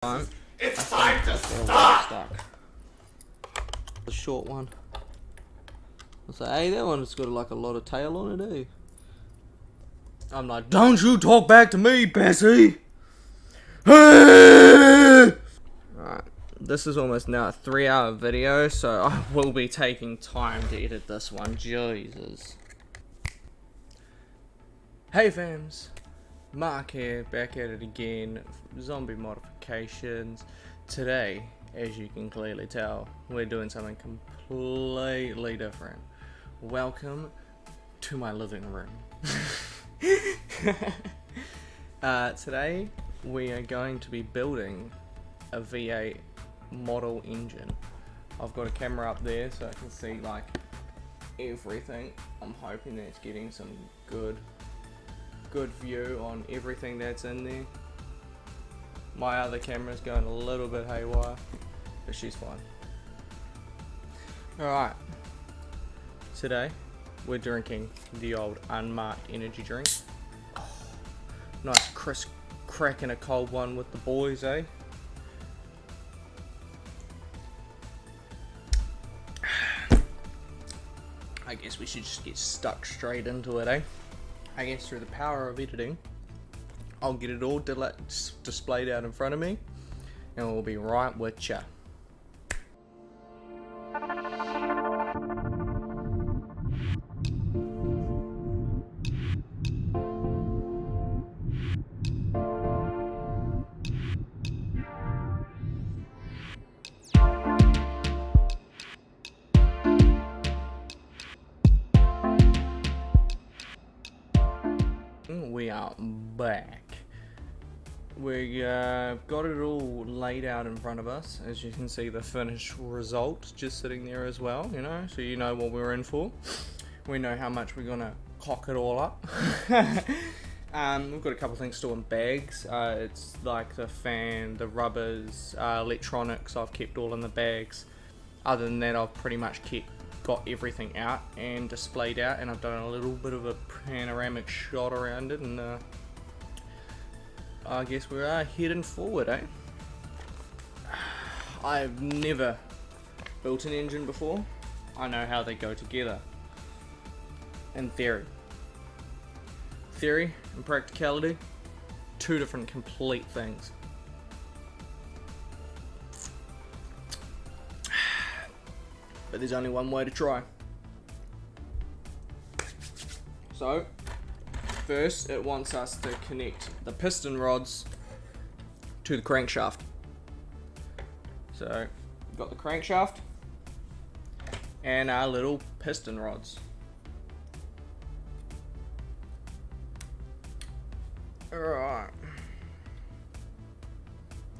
It's time to start! The short one. I say, hey, that one's got like a lot of tail on it, eh? I'm like, don't you talk back to me, Bessie! Right, this is almost now a 3-hour video, so I will be taking time to edit this one. Jesus. Hey fams, Mark here, back at it again. Zombie modifications. Today, as you can clearly tell, we're doing something completely different. Welcome to my living room. Today, we are going to be building a V8 model engine. I've got a camera up there so I can see like everything. I'm hoping that's getting some good view on everything that's in there. My other camera's going a little bit haywire, but she's fine. Alright, today we're drinking the old unmarked energy drink. Oh, nice crisp cracking a cold one with the boys, eh? I guess we should just get stuck straight into it, eh? I guess through the power of editing, I'll get it all displayed out in front of me, and we'll be right with ya. We are back. We got it all laid out in front of us. As you can see, the finished result just sitting there as well, you know, so you know what we're in for. We know how much we're gonna cock it all up. We've got a couple things still in bags. It's like the fan, the rubbers, electronics I've kept all in the bags. Other than that, I've pretty much got everything out and displayed out, and I've done a little bit of a panoramic shot around it, and I guess we are heading forward, eh? I've never built an engine before. I know how they go together in theory. Theory and practicality, two different complete things. But there's only one way to try. So, first it wants us to connect the piston rods to the crankshaft. So, we've got the crankshaft and our little piston rods. Alright.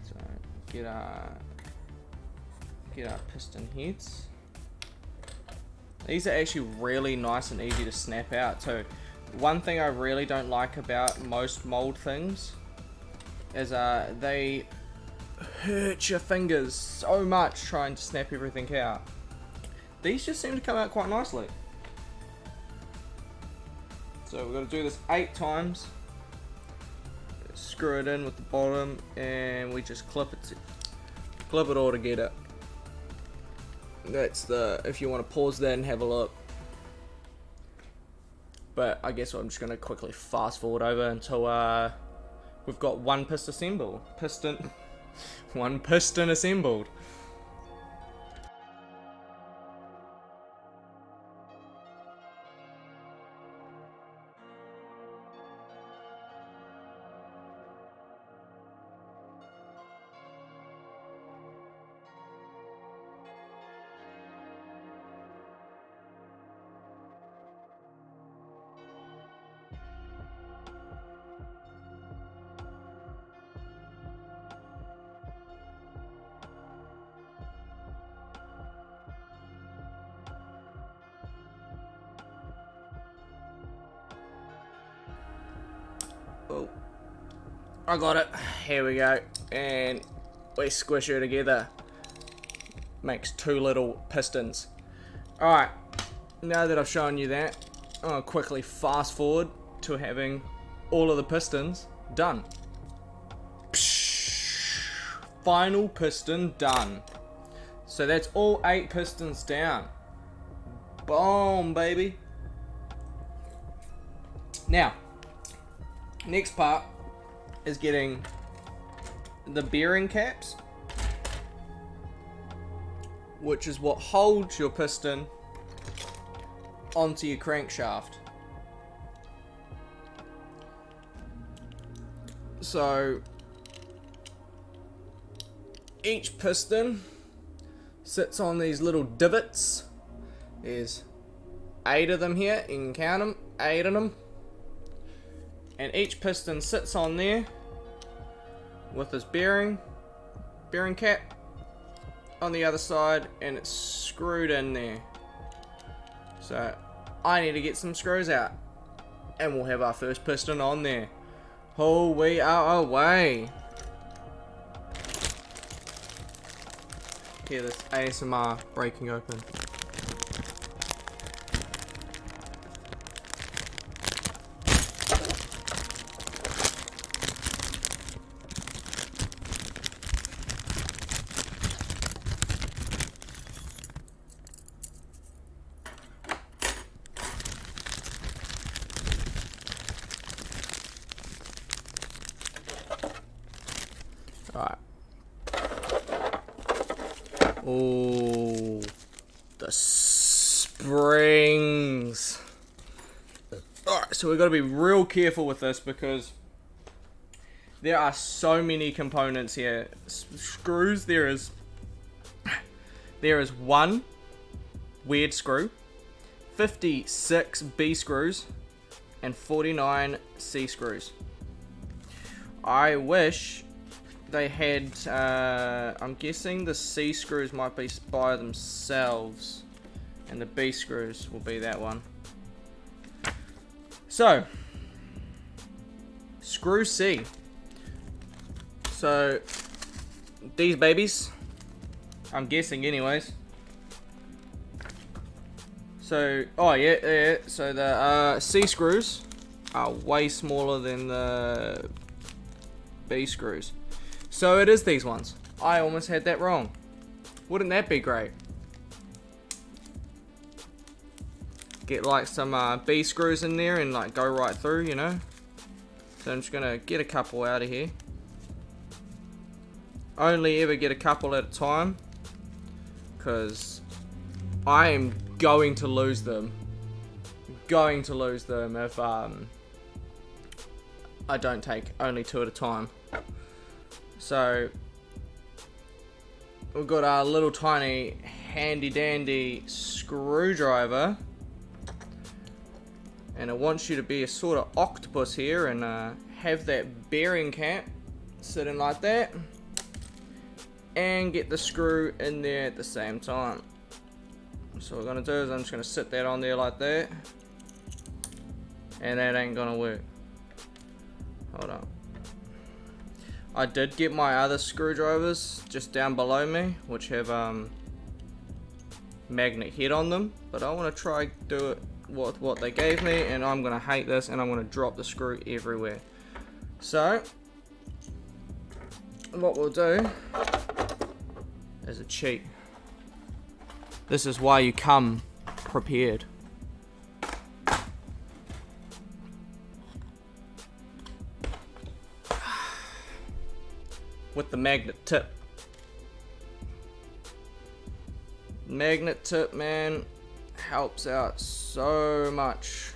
So, get our piston heads. These are actually really nice and easy to snap out too. One thing I really don't like about most mold things is they hurt your fingers so much trying to snap everything out. These just seem to come out quite nicely. So we're going to do this 8 times. Screw it in with the bottom and we just clip it all together. That's if you want to pause that and have a look. But I guess I'm just going to quickly fast forward over until we've got one piston assembled. Oh, I got it. Here we go. And we squish her together. Makes 2 little pistons. Alright, now that I've shown you that, I'll quickly fast forward to having all of the pistons done. final piston done. So that's all 8 pistons down. Boom, baby. Now, next part is getting the bearing caps, which is what holds your piston onto your crankshaft. So each piston sits on these little divots. There's 8 of them here, you can count them, 8 of them. And each piston sits on there with this bearing cap on the other side, and it's screwed in there. So I need to get some screws out, and we'll have our first piston on there. Oh, we are away. Hear this ASMR breaking open. Alright. Oh, the springs. Alright, so we've got to be real careful with this because there are so many components here. Screws, there is one weird screw, 56 B screws, and 49 C screws. I wish they had, I'm guessing the C screws might be by themselves, and the B screws will be that one. So, screw C. So, these babies, I'm guessing anyways. So, oh yeah, so the C screws are way smaller than the B screws. So it is these ones. I almost had that wrong. Wouldn't that be great? Get like some B screws in there and like go right through, you know. So I'm just gonna get a couple out of here. Only ever get a couple at a time, because I am going to lose them. Going to lose them if I don't take only 2 at a time. So we've got our little tiny handy dandy screwdriver, and I want you to be a sort of octopus here and have that bearing cap sitting like that and get the screw in there at the same time. So what we're going to do is I'm just going to sit that on there like that, and that ain't going to work. Hold on. I did get my other screwdrivers just down below me, which have magnet head on them, but I want to try do it with what they gave me, and I'm going to hate this, and I'm going to drop the screw everywhere. So what we'll do is a cheat. This is why you come prepared. With the magnet tip. Magnet tip, man, helps out so much.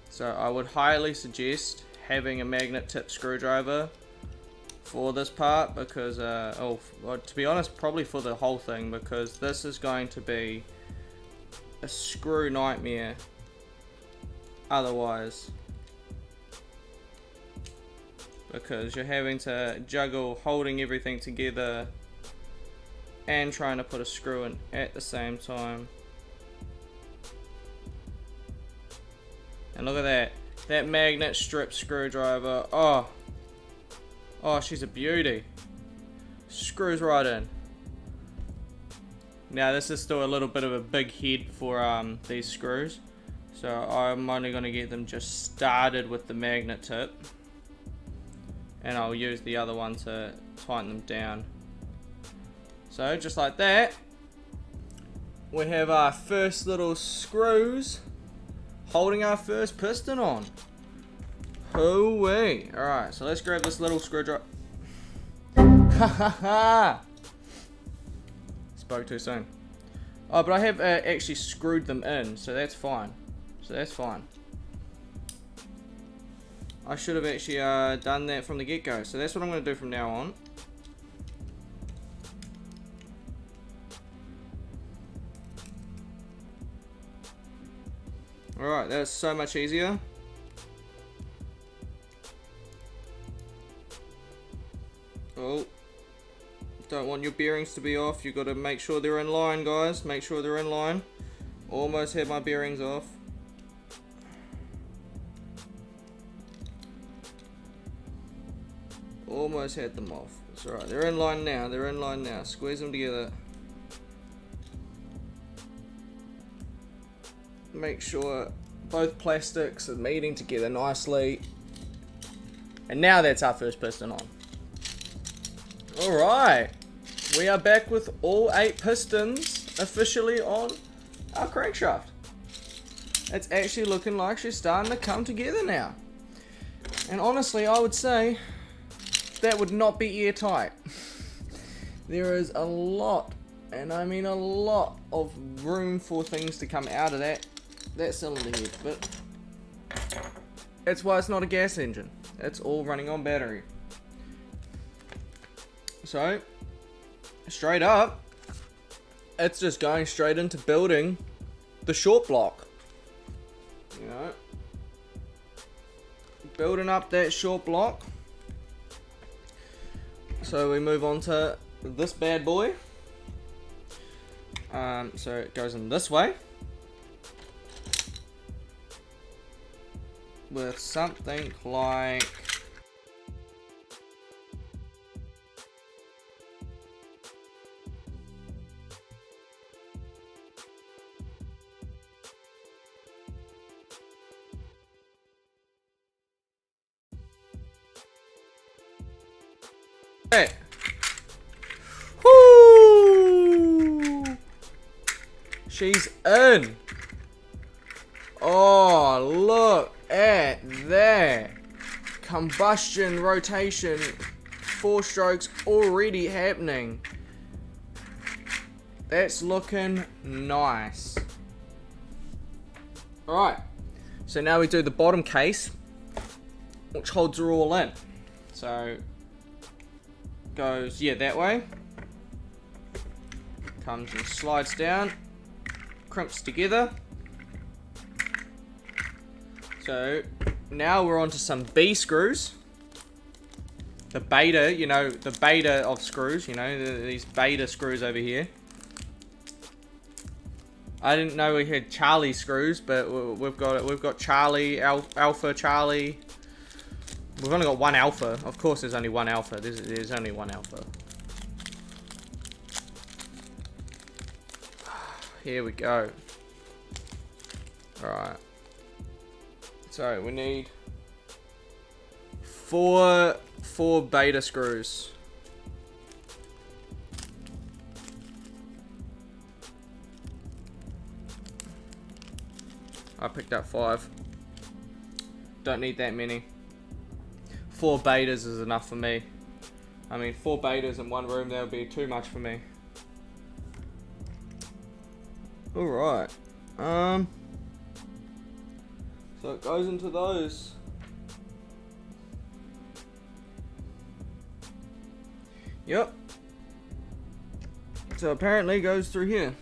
So I would highly suggest having a magnet tip screwdriver for this part, because well, to be honest, probably for the whole thing, because this is going to be a screw nightmare otherwise, because you're having to juggle holding everything together and trying to put a screw in at the same time. And look at that magnet strip screwdriver. Oh, she's a beauty. Screws right in. Now this is still a little bit of a big head for these screws, so I'm only going to get them just started with the magnet tip, and I'll use the other one to tighten them down. So just like that, we have our first little screws holding our first piston on. Hoo-wee. Alright, so let's grab this little screwdriver. Ha ha ha! Spoke too soon. Oh, but I have actually screwed them in, so that's fine. I should have actually done that from the get-go, so that's what I'm going to do from now on. Alright, that's so much easier. Oh, don't want your bearings to be off. You've got to make sure they're in line, guys. Make sure they're in line. Almost had my bearings off. Almost had them off. It's alright. They're in line now. They're in line now. Squeeze them together. Make sure both plastics are meeting together nicely. And now that's our first piston on. Alright, we are back with all 8 pistons officially on our crankshaft. It's actually looking like she's starting to come together now. And honestly, I would say that would not be airtight. There is a lot, and I mean a lot, of room for things to come out of that cylinder head. But that's why it's not a gas engine. It's all running on battery. So, straight up, it's just going straight into building the short block. You know, building up that short block. So we move on to this bad boy. So it goes in this way. With something like... Hey. Woo! She's in. Oh, look at that. Combustion, rotation, 4 strokes already happening. That's looking nice. Alright. So now we do the bottom case, which holds her all in. So goes, yeah, that way. Comes and slides down. Crimps together. So now we're onto some B screws. The beta, you know, the beta of screws, you know, these beta screws over here. I didn't know we had Charlie screws, but we've got Charlie, Alpha Charlie. We've only got one alpha. Of course there's only one alpha. There's only one alpha. Here we go. Alright. So we need four beta screws. I picked up 5. Don't need that many. 4 betas is enough for me. I mean, 4 betas in one room, that would be too much for me. Alright. So it goes into those. Yep. So apparently it goes through here.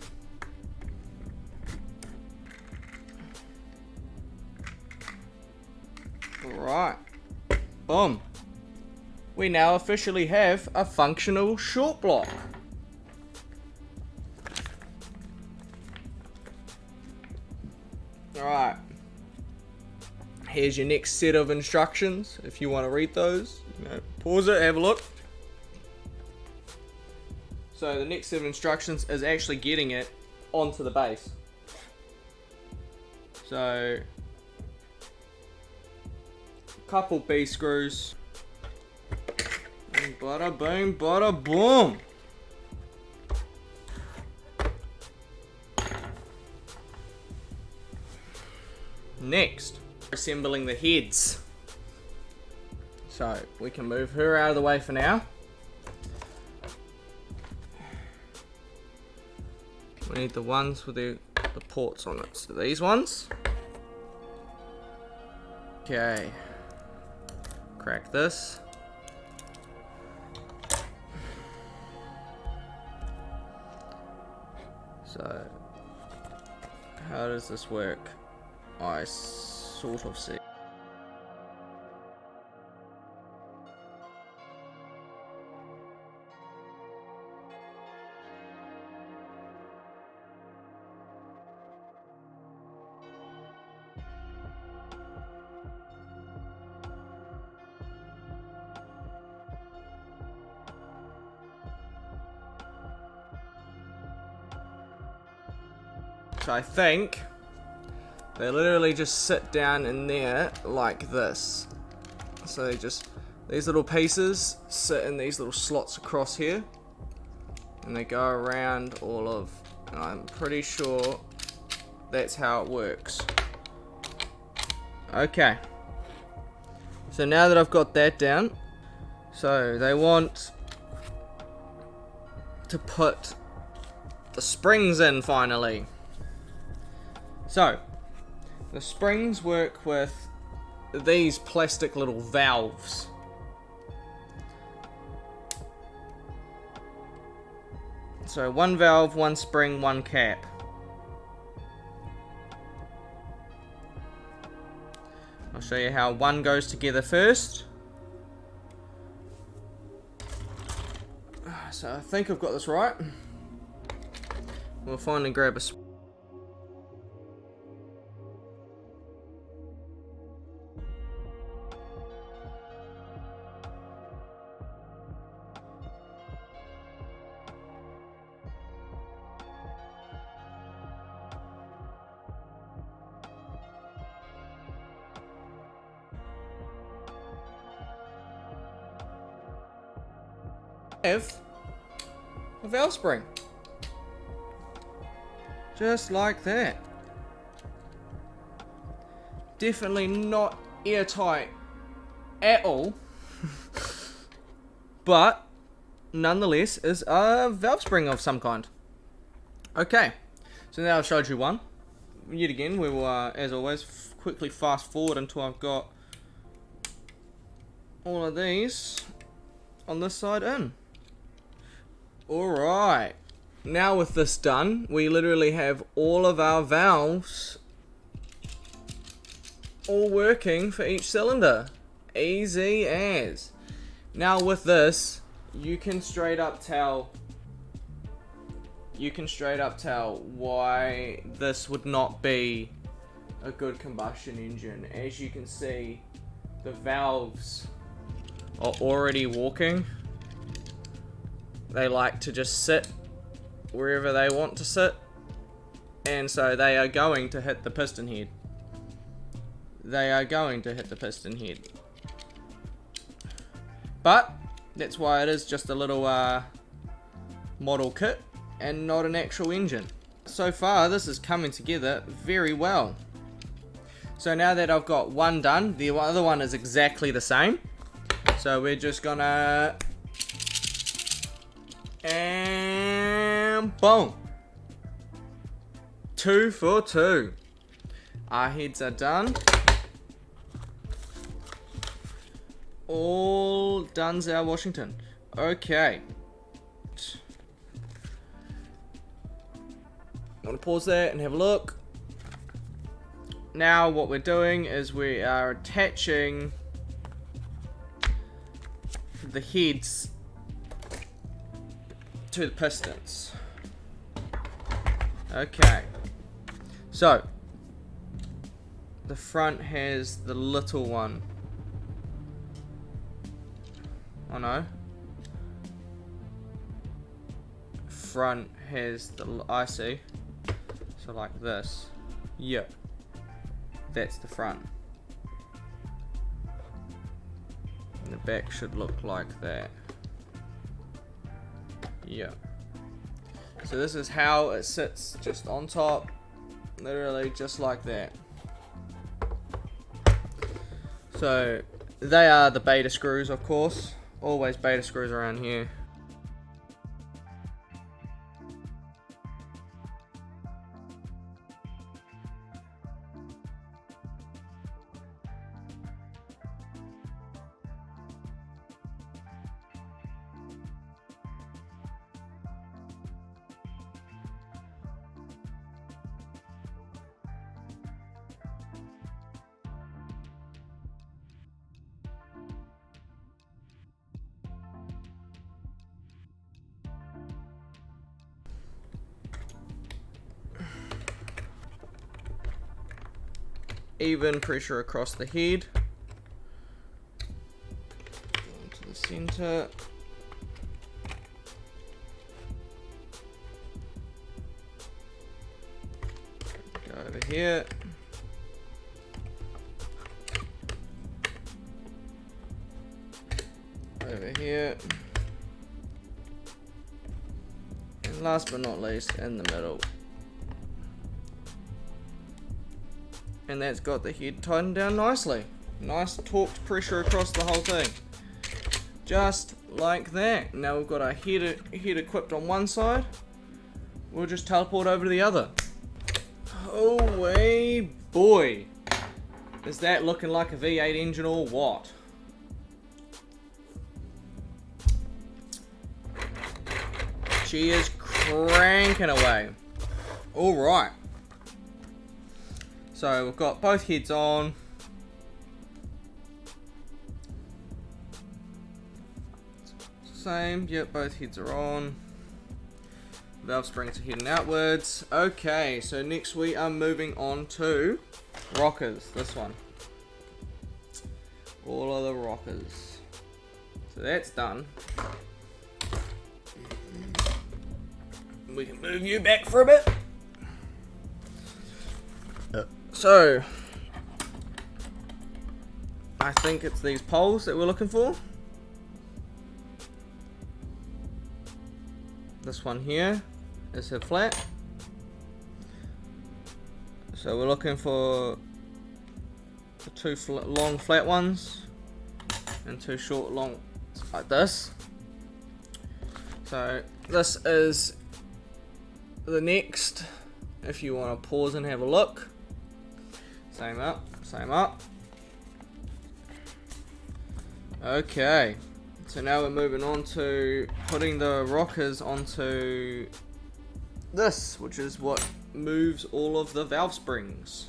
Alright. Boom. We now officially have a functional short block. Alright. Here's your next set of instructions. If you want to read those, you know, pause it, have a look. So the next set of instructions is actually getting it onto the base. So, couple B screws. And bada boom, bada boom. Next, assembling the heads. So we can move her out of the way for now. We need the ones with the ports on it. So these ones. Okay. Crack this. So, how does this work? I sort of see. So I think they literally just sit down in there like this. So they just, these little pieces sit in these little slots across here, and they go around all of, and I'm pretty sure that's how it works. Okay. So now that I've got that down, so they want to put the springs in finally. So, the springs work with these plastic little valves. So, one valve, one spring, one cap. I'll show you how one goes together first. So, I think I've got this right. We'll finally grab a have a valve spring. Just like that. Definitely not airtight at all. But nonetheless is a valve spring of some kind. Okay, so now I've showed you one. Yet again, we will, as always, quickly fast forward until I've got all of these on this side in. Alright, now with this done, we literally have all of our valves all working for each cylinder. Easy as. Now with this, you can straight up tell why this would not be a good combustion engine. As you can see, the valves are already walking. They like to just sit wherever they want to sit, and so they are going to hit the piston head. They are going to hit the piston head. But that's why it is just a little model kit and not an actual engine. So far this is coming together very well. So now that I've got one done, the other one is exactly the same. So we're just gonna, and boom, 2 for 2. Our heads are done. All done, our Washington. Okay. I'm gonna pause that and have a look. Now what we're doing is we are attaching the heads to the pistons. Okay. So the front has the little one. Oh no. front has the IC, so like this. Yep, that's the front. And the back should look like that. Yep. So this is how it sits, just on top, literally just like that. So they are the beta screws, of course. Always beta screws around here. Even pressure across the head. Go into the center. Go over here. Over here. And last but not least, in the middle. And that's got the head tightened down nicely. Nice torqued pressure across the whole thing. Just like that. Now we've got our head equipped on one side. We'll just teleport over to the other. Oh way boy. Is that looking like a V8 engine or what? She is cranking away. Alright. So we've got both heads on. Same, yep, both heads are on. Valve springs are heading outwards. Okay, so next we are moving on to rockers. This one. All of the rockers. So that's done. We can move you back for a bit. So, I think it's these poles that we're looking for. This one here is a flat. So we're looking for the two long flat ones and two short long like this. So this is the next, if you want to pause and have a look. Same up, same up. Okay, so now we're moving on to putting the rockers onto this, which is what moves all of the valve springs.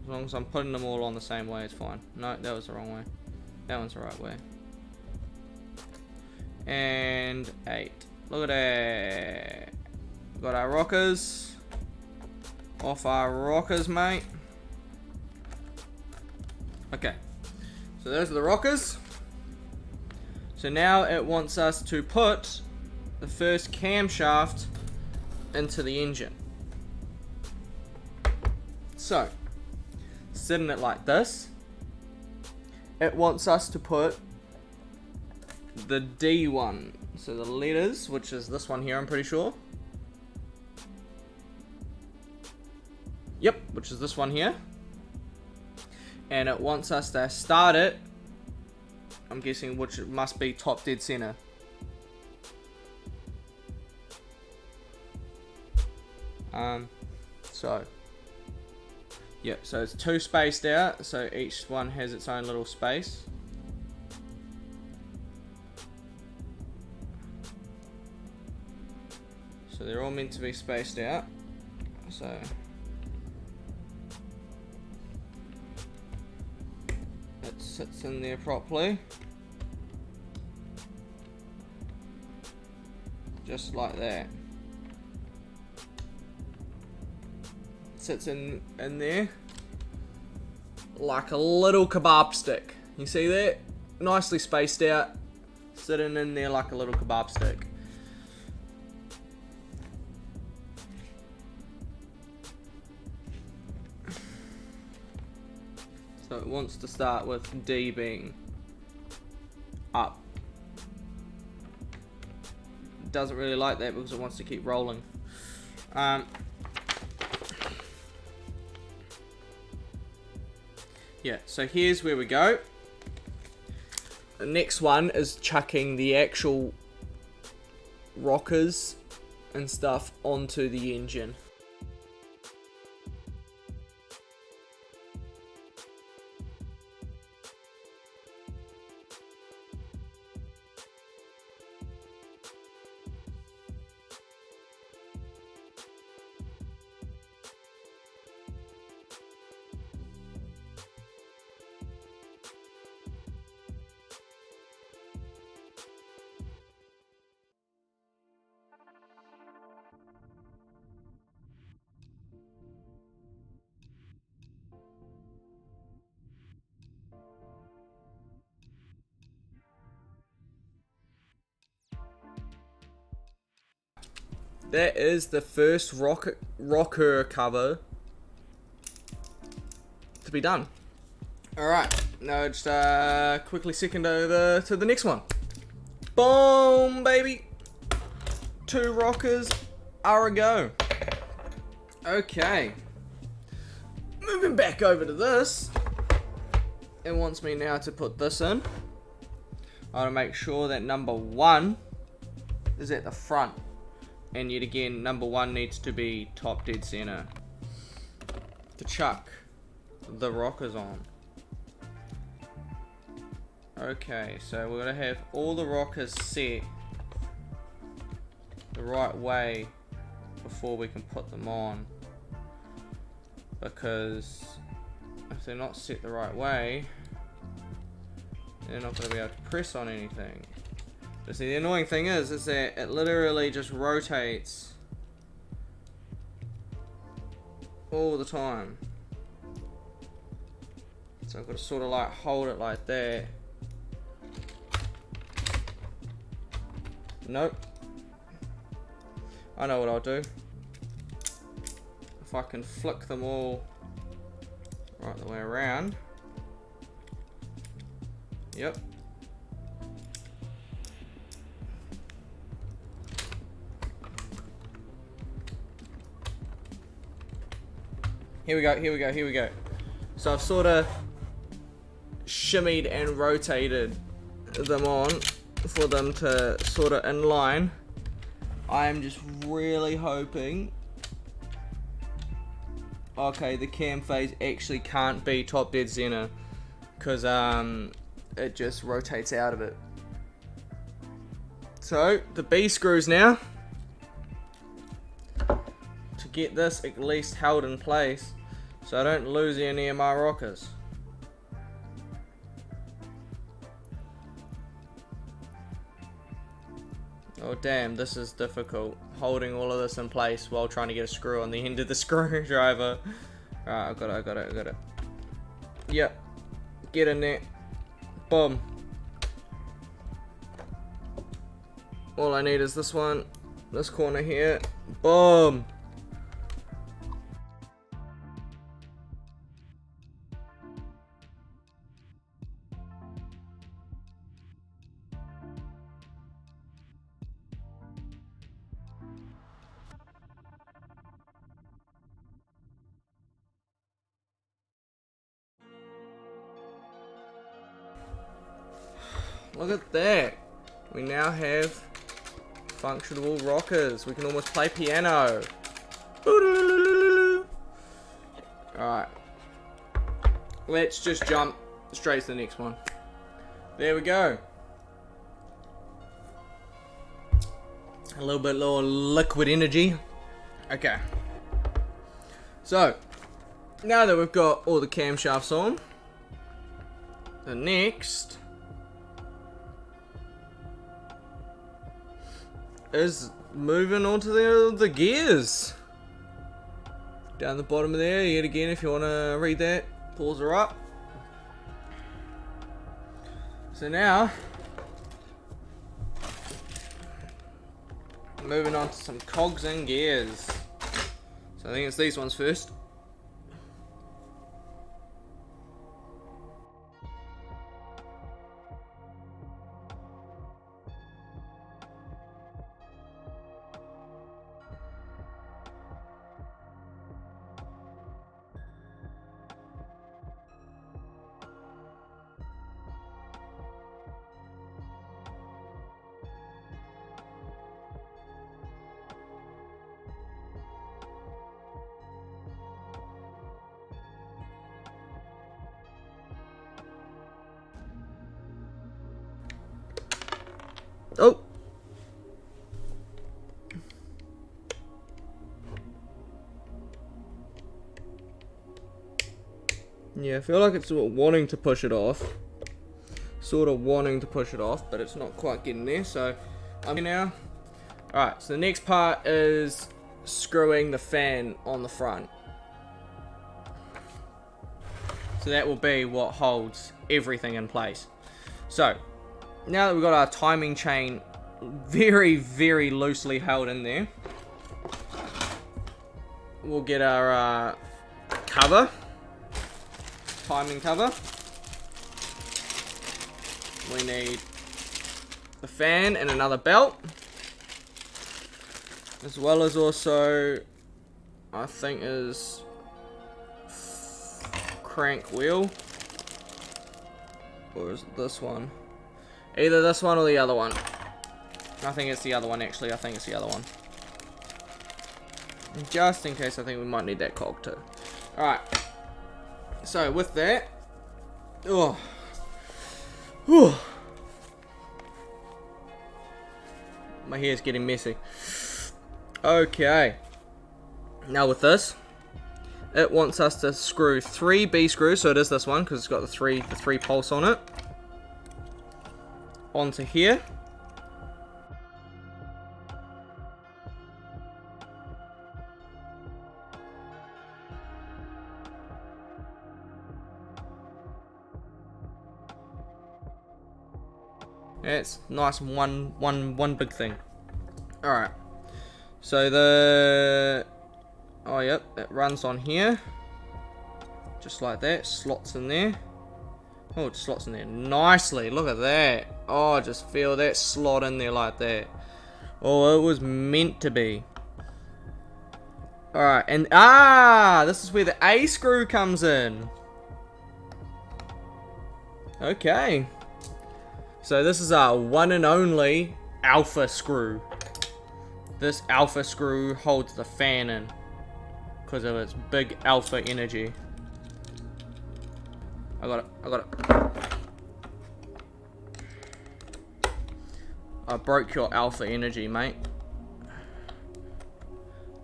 As long as I'm putting them all on the same way, it's fine. No, that was the wrong way. That one's the right way. And 8. Look at that. We've got our rockers. Off our rockers, mate. Okay. So those are the rockers. So now it wants us to put the first camshaft into the engine. So, sitting it like this, it wants us to put the D one So the letters, which is this one here, I'm pretty sure. Yep, which is this one here. And it wants us to start it, I'm guessing, which it must be top dead center. So yeah, so it's 2 spaced out, so each one has its own little space. So they're all meant to be spaced out. So it sits in there properly. Just like that. Sits in there like a little kebab stick. You see that? Nicely spaced out, sitting in there like a little kebab stick. So it wants to start with D being up. It doesn't really like that because it wants to keep rolling. Yeah, so here's where we go. The next one is chucking the actual rockers and stuff onto the engine. That is the first rocker cover to be done. Alright, now just quickly second over to the next one. Boom, baby! 2 rockers are a go. Okay. Moving back over to this. It wants me now to put this in. I want to make sure that number 1 is at the front. And yet again, number 1 needs to be top dead center to chuck the rockers on. Okay, so we're going to have all the rockers set the right way before we can put them on. Because if they're not set the right way, they're not going to be able to press on anything. But see, the annoying thing is that it literally just rotates all the time. So I've got to sort of like hold it like that. Nope. I know what I'll do. If I can flick them all right the way around. Yep. Here we go, here we go, here we go. So I've sort of shimmied and rotated them on for them to sort of in line. I am just really hoping... Okay, the cam phase actually can't be top dead center because it just rotates out of it. So the B screws now, to get this at least held in place so I don't lose any of my rockers. Oh damn, this is difficult, holding all of this in place while trying to get a screw on the end of the screwdriver. Alright, I got it. Yep, get in there. Boom. All I need is this one, this corner here. Boom. Look at that. We now have functional rockers. We can almost play piano. Alright. Let's just jump straight to the next one. There we go. A little bit more liquid energy. Okay. So, now that we've got all the camshafts on, the next is moving on to the gears. Down the bottom of there, yet again, if you want to read that, pause her up. So now, moving on to some cogs and gears. So I think it's these ones first. Oh! Yeah, I feel like it's wanting to push it off. Sort of wanting to push it off, but it's not quite getting there, so I'm here now. Alright, so the next part is screwing the fan on the front. So that will be what holds everything in place. So, now that we've got our timing chain very, very loosely held in there, we'll get our cover, timing cover. We need the fan and another belt, as well as also, I think, is crank wheel, or is it this one? Either this one or the other one. I think it's the other one, actually. I think it's the other one. Just in case, I think we might need that cog too. Alright. So, with that... Oh. Whew. My hair's getting messy. Okay. Now with this, it wants us to screw 3 B screws. So it is this one, because it's got the three pulse on it. Onto here. It's nice, one big thing. Alright. So oh yep, it runs on here. Just like that, slots in there. Oh, it slots in there nicely. Look at that. Oh, just feel that slot in there like that. Oh, it was meant to be. Alright, and this is where the A screw comes in. Okay. So this is our one and only alpha screw. This alpha screw holds the fan in because of its big alpha energy. I got it. I broke your alpha energy, mate.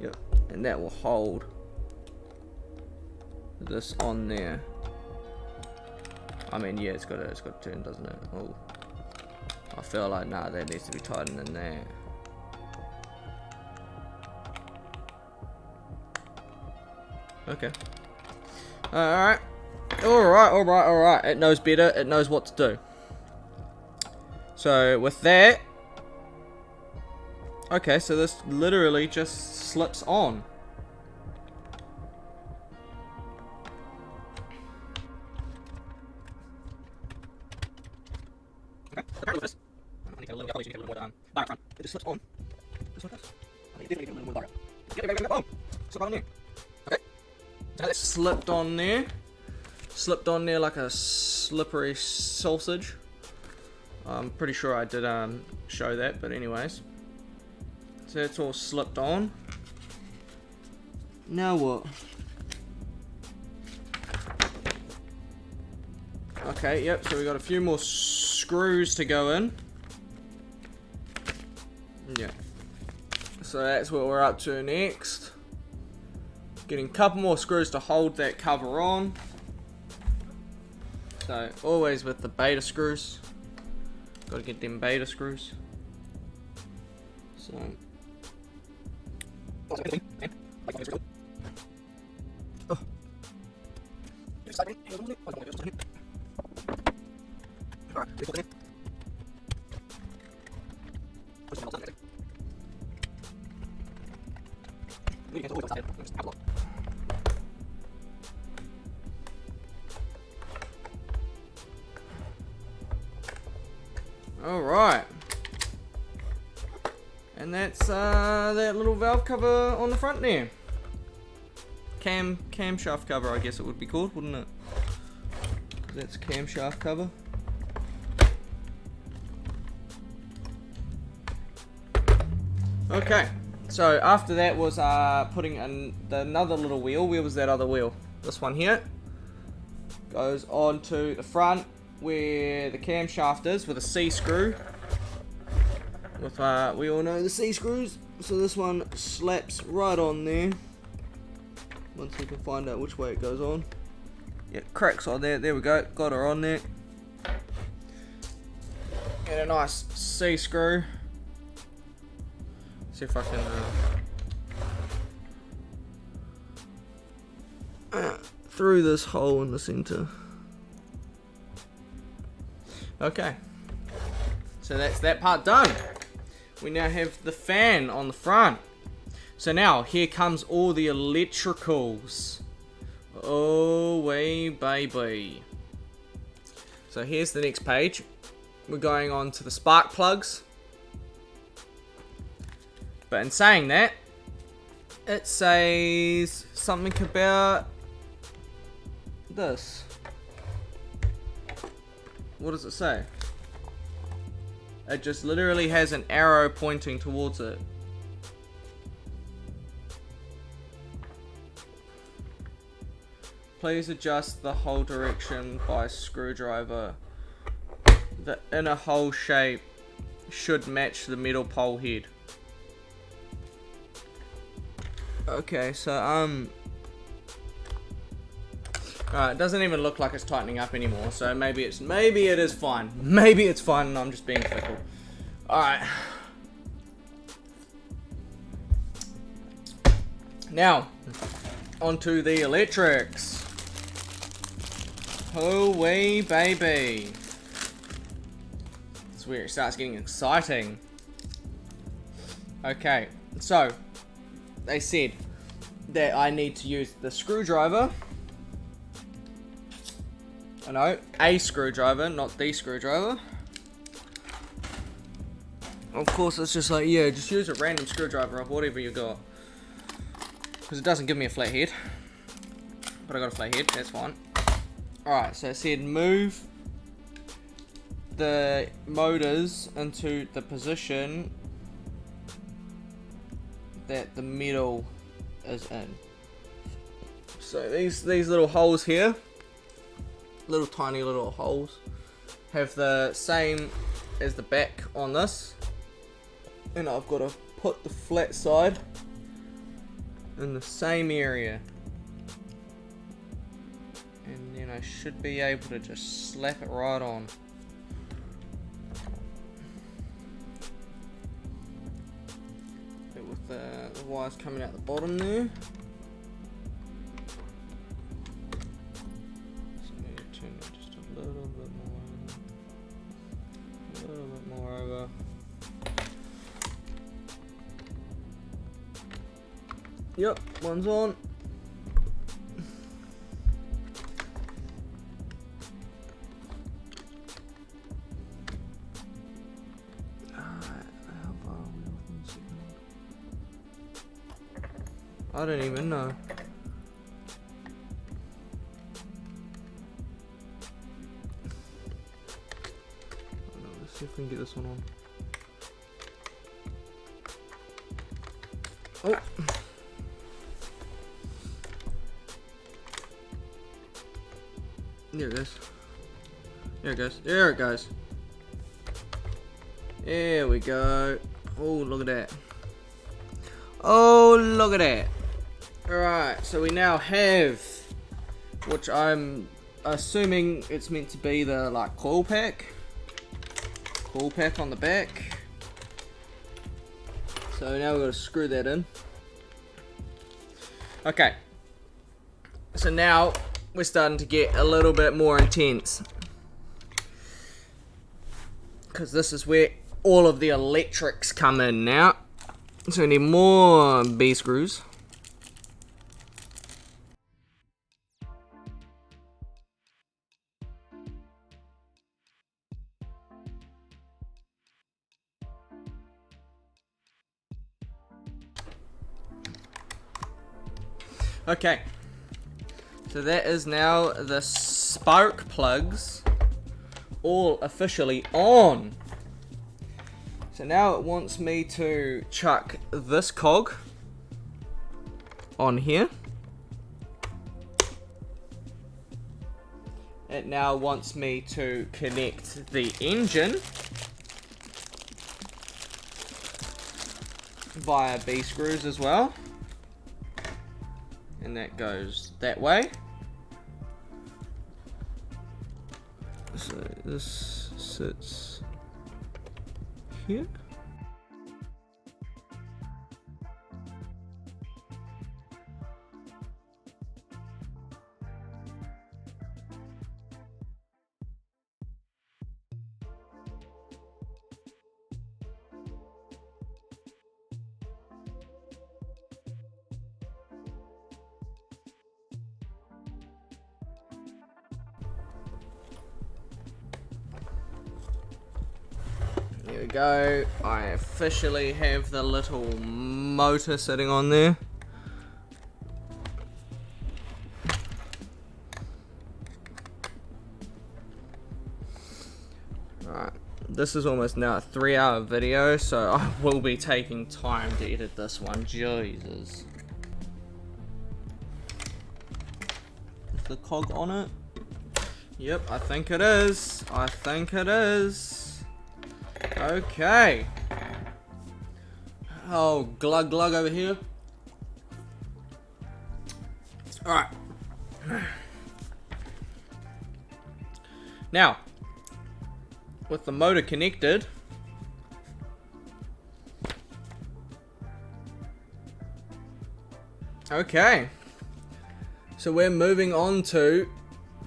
Yep, and that will hold this on there. I mean, yeah, it's got to turn, doesn't it? Oh, I feel like that needs to be tightened in there. Okay. Alright. Alright. It knows better. It knows what to do. So, with that... Okay, so this literally just slips on. Okay, apparently with this, I need to get a little bit, more bar front. It just slips on. Just like this. I need to definitely get a little more bar. Get boom! Slip on there. Okay. So that slipped on there. Slipped on there like a slippery sausage. I'm pretty sure I did show that, but anyways. So that's all slipped on. Now what? Okay, yep, so we got a few more screws to go in. Yeah. So that's what we're up to next. Getting a couple more screws to hold that cover on. So always with the beta screws. Gotta get them beta screws. So alright. And that's that little valve cover on the front there. Camshaft cover, I guess it would be called, wouldn't it? That's camshaft cover. Okay, so after that was putting in another little wheel. Where was that other wheel? This one here. Goes onto the front where the camshaft is with a C screw. With we all know the C screws. So this one slaps right on there. Once we can find out which way it goes on. Yeah, cracks on there. There we go. Got her on there. And a nice C screw. See if I can through this hole in the center. Okay. So that's that part done. We now have the fan on the front. So now here comes all the electricals. Oh way baby. So here's the next page. We're going on to the spark plugs. But in saying that, it says something about this. What does it say? It just literally has an arrow pointing towards it. Please adjust the hole direction by screwdriver. The inner hole shape should match the metal pole head. Okay, so it doesn't even look like it's tightening up anymore, so maybe it is fine. Maybe it's fine and I'm just being fickle. Alright. Now, onto the electrics. Oh way baby. That's where it starts getting exciting. Okay, so they said that I need to use the screwdriver. I know, a screwdriver, not the screwdriver. Of course, it's just like, yeah, just use a random screwdriver of whatever you got. Because it doesn't give me a flat head. But I got a flat head, that's fine. Alright, so it said move the motors into the position that the metal is in. So these little holes here, little tiny little holes, have the same as the back on this, and I've got to put the flat side in the same area, and then I should be able to just slap it right on. With the wires coming out the bottom there. So I need to turn it just a little bit more over. Yep, one's on. I don't even know. See if we can get this one on. Oh. There it goes. There it goes. There it goes. There we go. Oh, look at that. Oh, look at that. Alright, so we now have, which I'm assuming it's meant to be the like coil pack on the back. So now we've got to screw that in. Okay, so now we're starting to get a little bit more intense, because this is where all of the electrics come in now. So we need more B screws. Okay, so that is now the spark plugs all officially on. So now it wants me to chuck this cog on here. It now wants me to connect the engine via B screws as well. And that goes that way. So this sits here. There we go. I officially have the little motor sitting on there. Alright, this is almost now a 3-hour video, so I will be taking time to edit this one. Jesus. Is the cog on it? Yep, I think it is. I think it is. Okay. Oh, glug glug over here. Alright. Now, with the motor connected, okay. So we're moving on to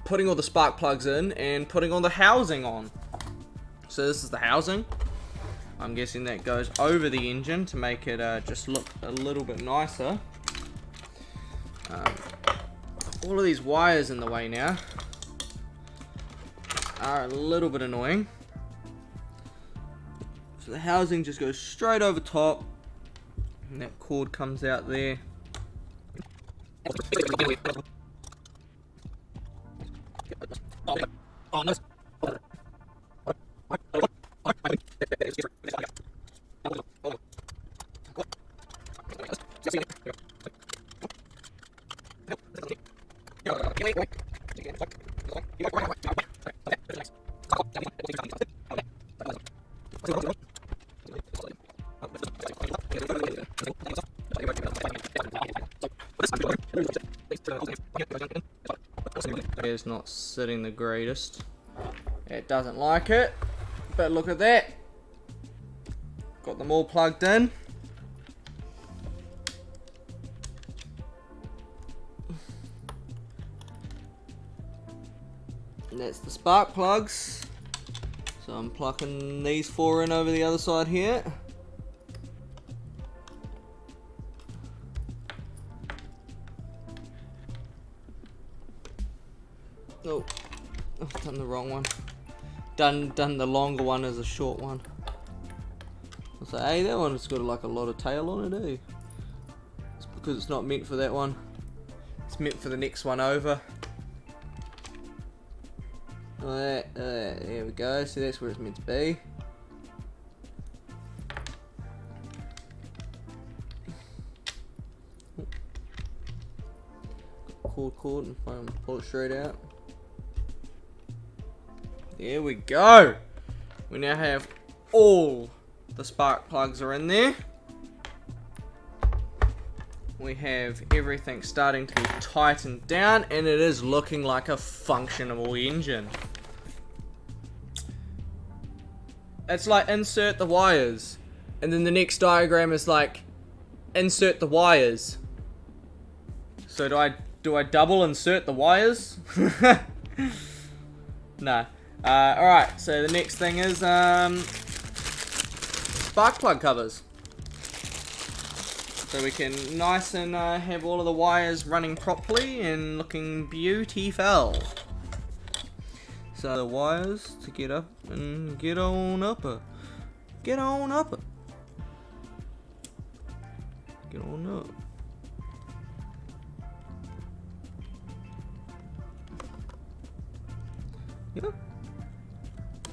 putting all the spark plugs in and putting all the housing on. So this is the housing. I'm guessing that goes over the engine to make it just look a little bit nicer. All of these wires in the way now are a little bit annoying. So the housing just goes straight over top, and that cord comes out there. It's not sitting the greatest. It doesn't like it, but look at that. Got them all plugged in. And that's the spark plugs. So I'm plucking these 4 in over the other side here. Oh, I've done the wrong one. Done the longer one as a short one. So hey, that one's got like a lot of tail on it, eh? It's because it's not meant for that one. It's meant for the next one over. There we go. So that's where it's meant to be. cord and pull it straight out. There we go. We now have all the spark plugs are in there. We have everything starting to be tightened down, and it is looking like a functional engine. It's like insert the wires, and then the next diagram is like insert the wires. So do I double insert the wires? No. Alright, so the next thing is spark plug covers. So we can nice and have all of the wires running properly and looking beautiful. So the wires to get up and get on up. Get on up. Get on up. Yep.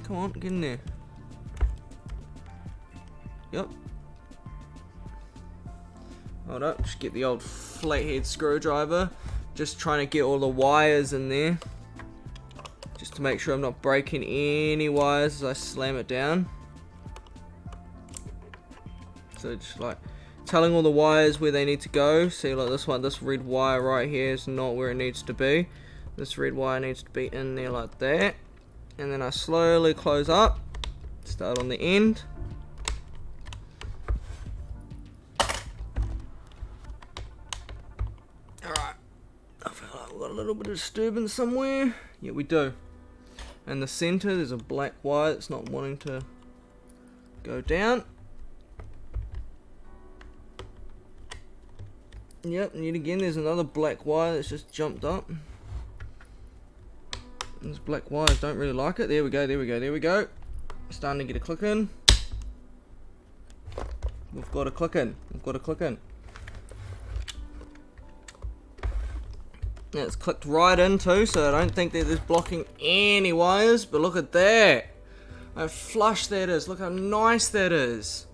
Come on, get in there. Yep. Hold up, just get the old flathead screwdriver. Just trying to get all the wires in there. Just to make sure I'm not breaking any wires as I slam it down. So just like telling all the wires where they need to go. See, like this one, this red wire right here is not where it needs to be. This red wire needs to be in there like that. And then I slowly close up. Start on the end. Alright. I feel like we've got a little bit of disturbance somewhere. Yeah, we do. In the center, there's a black wire that's not wanting to go down. Yep, and yet again, there's another black wire that's just jumped up. These black wires don't really like it. There we go, there we go, there we go. Starting to get a click in. We've got a click in. We've got a click in. Now it's clicked right in too, so I don't think that there's blocking any wires. But look at that. How flush that is. Look how nice that is.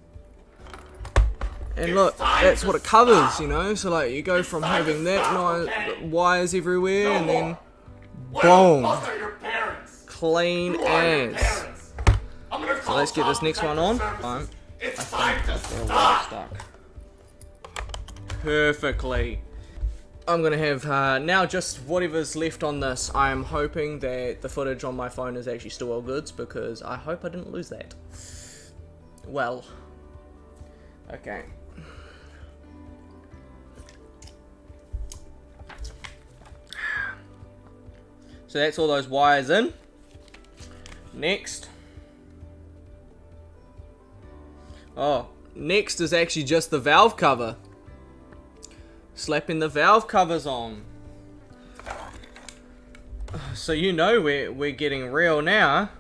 And look, that's what it covers, you know. So like you go from having that nice wires everywhere, and then boom, clean as. So let's get this next one on. It's time to start. Perfectly. I'm gonna have now just whatever's left on this. I am hoping that the footage on my phone is actually still all goods, because I hope I didn't lose that. Well, okay. So that's all those wires in. Next. Oh, next is actually just the valve cover. Slapping the valve covers on. So you know we're getting real now.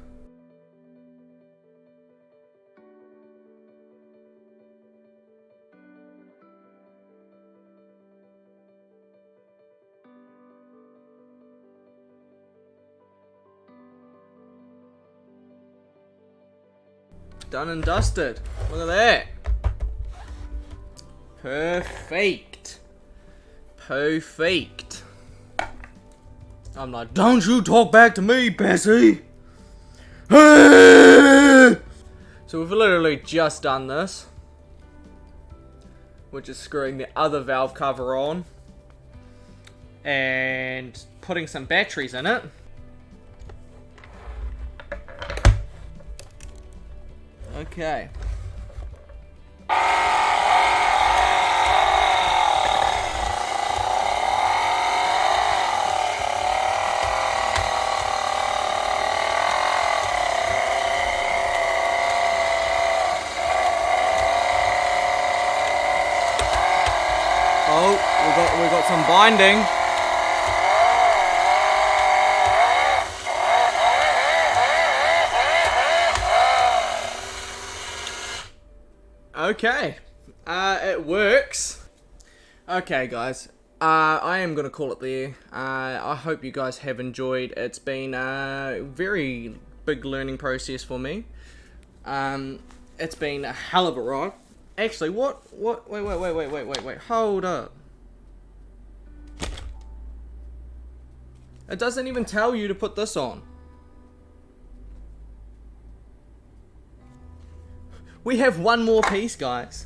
Done and dusted. Look at that. Perfect. Perfect. I'm like, don't you talk back to me, Bessie. So we've literally just done this. We're just screwing the other valve cover on and putting some batteries in it. Okay. Oh, we got some binding. Okay, it works. Okay, guys, I am gonna call it there. I hope you guys have enjoyed. It's been a very big learning process for me. It's been a hell of a ride. Actually, wait, hold up. It doesn't even tell you to put this on. We have one more piece, guys.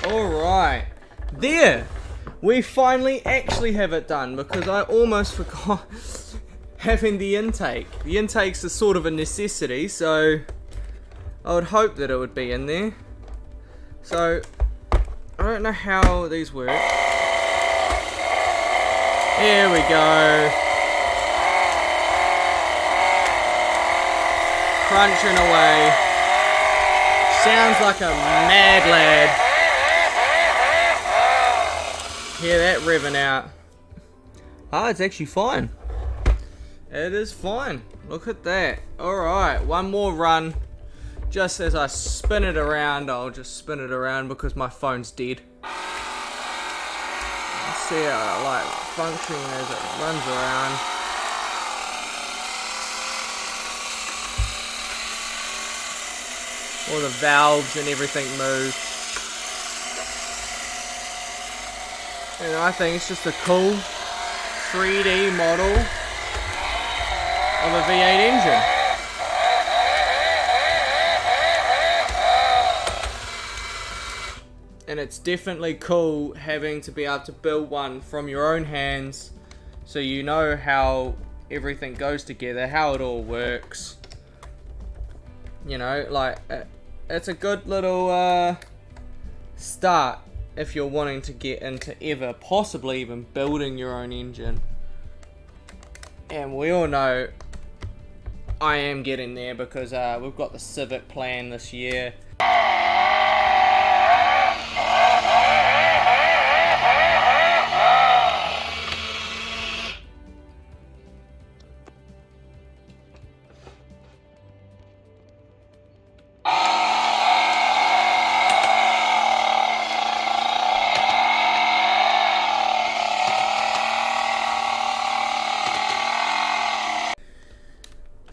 Alright. There! We finally actually have it done because I almost forgot having the intake. The intake's a sort of a necessity, so I would hope that it would be in there. So, I don't know how these work. Here we go. Crunching away. Sounds like a mad lad. Hear that revving out. Ah, it's actually fine. It is fine. Look at that. Alright, one more run. Just as I spin it around, I'll just spin it around because my phone's dead. Let's see how it like functioning as it runs around. All the valves and everything move. And I think it's just a cool 3D model of a V8 engine. And it's definitely cool having to be able to build one from your own hands so you know how everything goes together, how it all works. You know, like, it's a good little start if you're wanting to get into ever, possibly even building your own engine. And we all know I am getting there because we've got the Civic plan this year.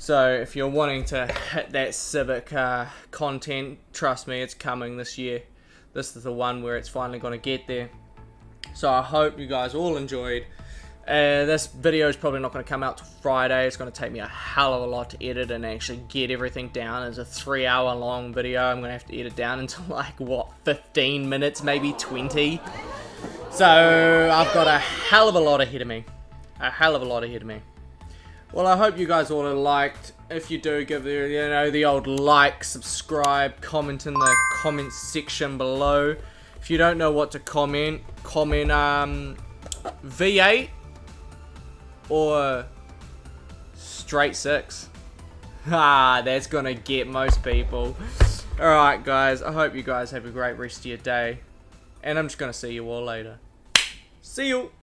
So if you're wanting to hit that Civic content, trust me, it's coming this year. This is the one where it's finally going to get there. So I hope you guys all enjoyed. This video is probably not going to come out till Friday. It's going to take me a hell of a lot to edit and actually get everything down. It's a 3-hour long video. I'm going to have to edit down into like, what, 15 minutes, maybe 20. So I've got a hell of a lot ahead of me. A hell of a lot ahead of me. Well, I hope you guys all liked. If you do, give the old like, subscribe, comment in the comment section below. If you don't know what to comment V8 or straight 6. Ah, that's gonna get most people. Alright guys, I hope you guys have a great rest of your day. And I'm just gonna see you all later. See you!